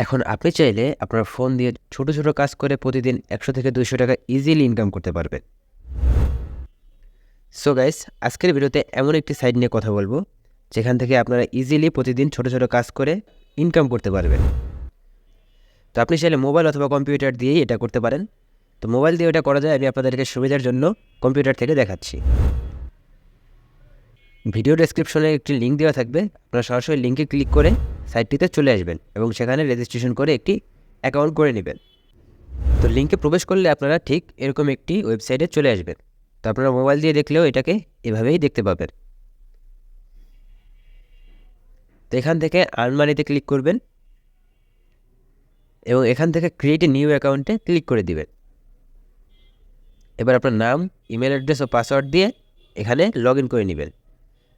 এখন আপনি চাইলে আপনার ফোন দিয়ে ছোট ছোট কাজ করে প্রতিদিন 100 থেকে 200 টাকা ইজিলি ইনকাম করতে পারবেন। সো গাইস, আজকের ভিডিওতে এমন একটি সাইট নিয়ে কথা বলবো যেখান থেকে আপনারা ইজিলি প্রতিদিন ছোট ছোট কাজ করে ইনকাম করতে পারবেন। তো আপনি চাইলে মোবাইল অথবা কম্পিউটার দিয়েই এটা করতে পারেন। তো মোবাইল দিয়ে এটা করা যায়, আমি আপনাদেরকে সুবিধার জন্য কম্পিউটার থেকে দেখাচ্ছি। ভিডিও ডেসক্রিপশনে একটি লিঙ্ক দেওয়া থাকবে, আপনারা সরাসরি লিঙ্কে ক্লিক করে সাইটটিতে চলে আসবেন এবং সেখানে রেজিস্ট্রেশন করে একটি অ্যাকাউন্ট করে নেবেন। তো লিঙ্কে প্রবেশ করলে আপনারা ঠিক এরকম একটি ওয়েবসাইটে চলে আসবেন। তো আপনারা মোবাইল দিয়ে দেখলেও এটাকে এভাবেই দেখতে পাবেন। তো এখান থেকে আর্ন মানিতে ক্লিক করবেন এবং এখান থেকে ক্রিয়েট এ নিউ অ্যাকাউন্টে ক্লিক করে দিবেন। এবার আপনার নাম, ইমেল অ্যাড্রেস ও পাসওয়ার্ড দিয়ে এখানে লগ ইন করে নেবেন।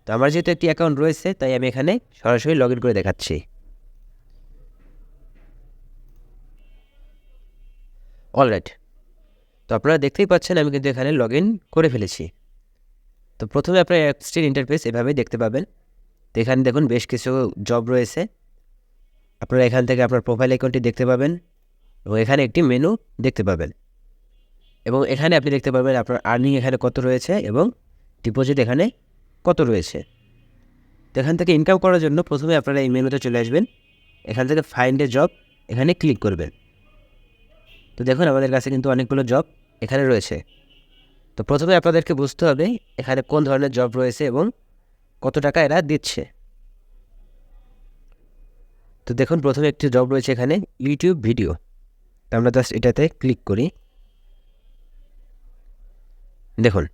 তো আমার যেহেতু একটি অ্যাকাউন্ট রয়েছে তাই আমি এখানে সরাসরি লগ ইন করে দেখাচ্ছি। অলরাইট, তো আপনারা দেখতেই পাচ্ছেন আমি কিন্তু এখানে লগ ইন করে ফেলেছি। তো প্রথমে আপনার অ্যাপসটির ইন্টারফেস এভাবেই দেখতে পাবেন। তো এখানে দেখুন বেশ কিছু জব রয়েছে। আপনারা এখান থেকে আপনার প্রোফাইল অ্যাকাউন্টটি দেখতে পাবেন এবং এখানে একটি মেনু দেখতে পাবেন এবং এখানে আপনি দেখতে পাবেন আপনার আর্নিং এখানে কত রয়েছে এবং ডিপোজিট এখানে কত রয়েছে। তো এখান থেকে ইনকাম করার জন্য প্রথমে আপনারা এই মেনুতে চলে আসবেন, এখান থেকে ফাইন্ড এ জব এখানে ক্লিক করবেন। তো দেখুন আমাদের কাছে কিন্তু অনেকগুলো জব এখানে রয়েছে। তো প্রথমে আপনাদেরকে বুঝতে হবে এখানে কোন ধরনের জব রয়েছে এবং কত টাকা এরা দিচ্ছে। তো দেখুন প্রথমে একটি জব রয়েছে এখানে ইউটিউব ভিডিও। তো আমরা জাস্ট এটাতে ক্লিক করি। দেখুন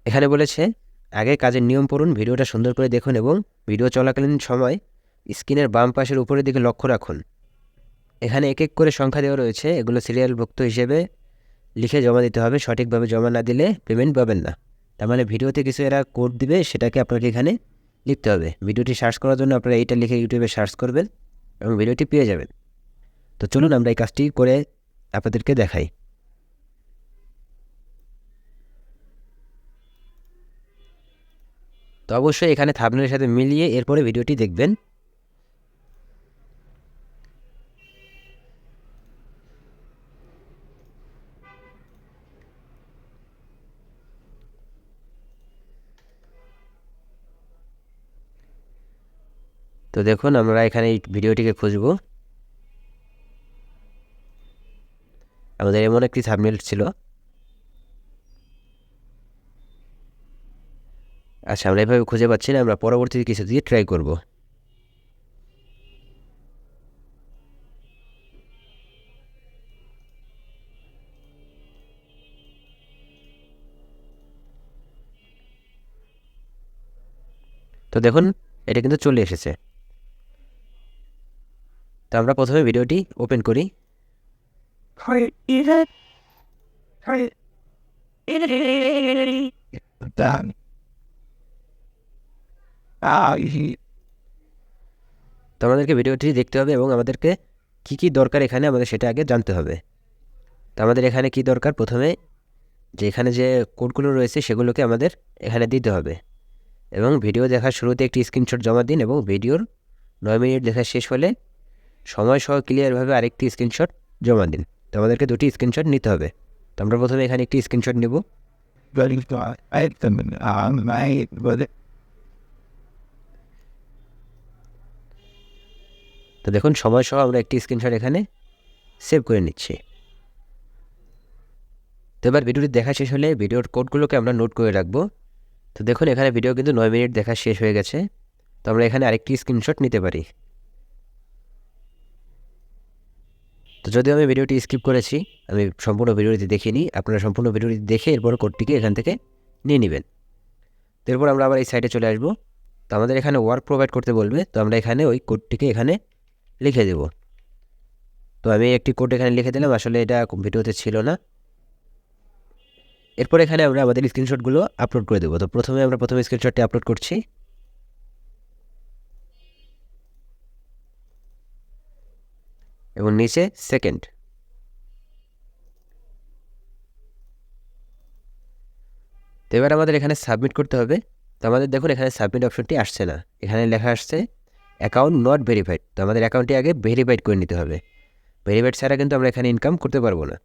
এখানে বলেছে আগে কাজের নিয়ম পড়ুন, ভিডিওটা সুন্দর করে দেখুন এবং ভিডিও চলাকালীন সময় স্ক্রিনের বাম পাশের উপরের দিকে লক্ষ্য রাখুন। এখানে এক এক করে সংখ্যা দেওয়া রয়েছে, এগুলো সিরিয়ালভুক্ত হিসেবে লিখে জমা দিতে হবে। সঠিকভাবে জমা না দিলে পেমেন্ট পাবেন না। তার মানে ভিডিওতে কিছু এরা কোড দিবে, সেটাকে আপনাকে এখানে লিখতে হবে। ভিডিওটি সার্চ করার জন্য আপনারা এইটা লিখে ইউটিউবে সার্চ করবেন এবং ভিডিওটি পেয়ে যাবেন। তো চলুন আমরা এই কাজটি করে আপনাদেরকে দেখাই। তো অবশ্যই এখানে থাম্বনেলের সাথে মিলিয়ে এরপরে ভিডিওটি দেখবেন। তো দেখুন আমরা এখানে এই ভিডিওটিকে খুঁজব। আমাদের এমন একটি থাম্বনেল ছিল। আচ্ছা, আমরা এভাবে খুঁজে পাচ্ছি না, আমরা পরবর্তীতে কিছু দিয়ে ট্রাই করব। তো দেখুন এটা কিন্তু চলে এসেছে। তো আমরা প্রথমে ভিডিওটি ওপেন করি। তো আমাদেরকে ভিডিওটি দেখতে হবে এবং আমাদেরকে কি কি দরকার এখানে আমাদের সেটা আগে জানতে হবে। তো আমাদের এখানে কি দরকার, প্রথমে যে এখানে যে কোডগুলো রয়েছে সেগুলোকে আমাদের এখানে দিতে হবে এবং ভিডিও দেখার শুরুতে একটি স্ক্রিনশট জমা দিন এবং ভিডিওর 9 মিনিট দেখা শেষ হলে সময় সহ ক্লিয়ারভাবে আরেকটি স্ক্রিনশট জমা দিন। তো আমাদেরকে দুটি স্ক্রিনশট নিতে হবে। তো আমরা প্রথমে এখানে একটি স্ক্রিনশট নেব। তো দেখুন সময় সহ আমরা একটি স্ক্রিনশট এখানে সেভ করে নিচ্ছি। তো এবার ভিডিওটি দেখা শেষ হলে ভিডিওর কোডগুলোকে আমরা নোট করে রাখবো। তো দেখুন এখানে ভিডিও কিন্তু 9 মিনিট দেখা শেষ হয়ে গেছে। তো আমরা এখানে আরেকটি স্ক্রিনশট নিতে পারি। তো যদিও আমি ভিডিওটি স্কিপ করেছি, আমি সম্পূর্ণ ভিডিওটি দেখিনি, আপনারা সম্পূর্ণ ভিডিওটি দেখে এরপর কোডটিকে এখান থেকে নিয়ে নেবেন। তো এরপর আমরা আবার এই সাইটে চলে আসবো। তো আমাদের এখানে ওয়ার্ক প্রোভাইড করতে বলবে, তো আমরা এখানে ওই কোডটিকে এখানে লিখে দেব। তো আমি একটি কোড এখানে লিখে দিলাম, আসলে এটা ভিডিওতে ছিল না। এরপর এখানে আমরা আমাদের স্ক্রিনশটগুলো আপলোড করে দেবো। তো প্রথমে আমরা স্ক্রিনশটটি আপলোড করছি এবং নিচে সেকেন্ড। তো এবার আমাদের এখানে সাবমিট করতে হবে। তো আমাদের দেখুন এখানে সাবমিট অপশনটি আসছে না, এখানে লেখা আসছে অ্যাকাউন্ট নট ভেরিফাইড। তো আমাদের অ্যাকাউন্টটি আগে ভেরিফাইড করে নিতে হবে, ভেরিফাইড ছাড়া কিন্তু আমরা এখানে ইনকাম করতে পারবো না।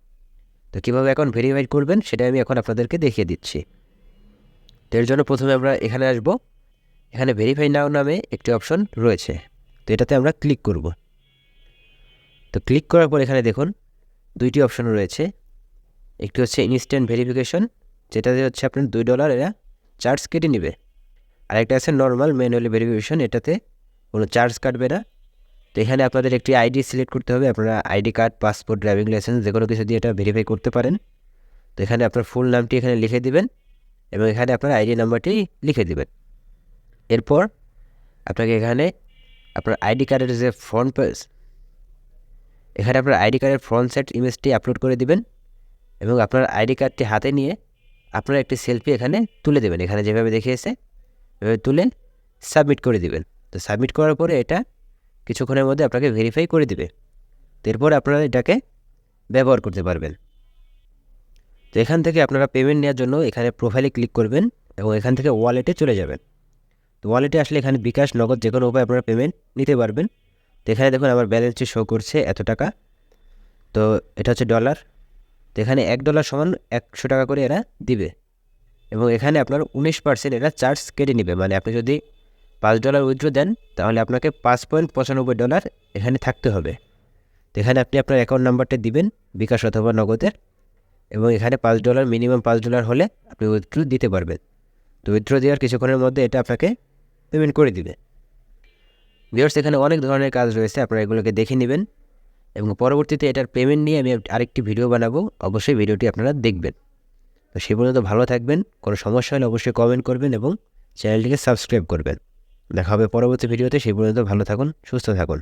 তো কীভাবে অ্যাকাউন্ট ভেরিফাইড করবেন সেটা আমি এখন আপনাদেরকে দেখিয়ে দিচ্ছি। তো এর জন্য প্রথমে আমরা এখানে আসব, এখানে ভেরিফাই নাও নামে একটি অপশন রয়েছে, তো এটাতে আমরা ক্লিক করব। তো ক্লিক করার পর এখানে দেখুন দুইটি অপশন রয়েছে, একটি হচ্ছে ইনস্ট্যান্ট ভেরিফিকেশন, যেটাতে হচ্ছে আপনার $2 এরা চার্জ কেটে নেবে, আর একটা আছে নর্মাল ম্যানুয়ালি ভেরিফিকেশন, এটাতে কোনো চার্জ কাটবে না। তো এখানে আপনাদের একটি আইডি সিলেক্ট করতে হবে, আপনারা ID card, passport, driving licence যে কোনো কিছু দিয়ে এটা ভেরিফাই করতে পারেন। তো এখানে আপনার ফুল নামটি এখানে লিখে দিবেন এবং এখানে আপনার আইডি নাম্বারটি লিখে দিবেন। এরপর আপনাকে এখানে আপনার আইডি কার্ডের যে ফ্রন্ট পেজ, এখানে আপনার আইডি কার্ডের ফ্রন্ট সাইড ইমেজটি আপলোড করে দিবেন এবং আপনার আইডি কার্ডটি হাতে নিয়ে আপনার একটি সেলফি এখানে তুলে দেবেন, এখানে যেভাবে দেখিয়েছে এভাবে তুলে সাবমিট করে দিবেন। তো সাবমিট করার পরে এটা কিছুক্ষণের মধ্যে আপনাকে ভেরিফাই করে দিবে, তো এরপর আপনারা এটাকে ব্যবহার করতে পারবেন। তো এখান থেকে আপনারা পেমেন্ট নেওয়ার জন্য এখানে প্রোফাইলে ক্লিক করবেন এবং এখান থেকে ওয়ালেটে চলে যাবেন। তো ওয়ালেটে আসলে এখানে বিকাশ, নগদ যে কোনো উপায় আপনারা পেমেন্ট নিতে পারবেন। তো এখানে দেখুন আমার ব্যালেন্সটি শো করছে এত টাকা, তো এটা হচ্ছে ডলার। তো এখানে $1 সমান 100 টাকা করে এরা দিবে এবং এখানে আপনার 19% এরা চার্জ কেটে নেবে, মানে আপনি যদি $5 উইথড্র দেন তাহলে আপনাকে $5.95 এখানে থাকতে হবে। তো এখানে আপনি আপনার অ্যাকাউন্ট নাম্বারটা দিবেন, বিকাশ অথবা নগদের, এবং এখানে $5 মিনিমাম $5 হলে আপনি উইথড্র দিতে পারবেন। তো উইথড্র দেওয়ার কিছুক্ষণের মধ্যে এটা আপনাকে পেমেন্ট করে দিবে। ভিউয়ার্স, এখানে অনেক ধরনের কাজ রয়েছে, আপনারা এগুলোকে দেখে নেবেন এবং পরবর্তীতে এটার পেমেন্ট নিয়ে আমি আরেকটি ভিডিও বানাবো, অবশ্যই ভিডিওটি আপনারা দেখবেন। তো সেই পর্যন্ত ভালো থাকবেন, কোনো সমস্যা হলে অবশ্যই কমেন্ট করবেন এবং চ্যানেলটিকে সাবস্ক্রাইব করবেন। দেখা হবে পরবর্তী ভিডিওতে, সেই পর্যন্ত ভালো থাকুন, সুস্থ থাকুন।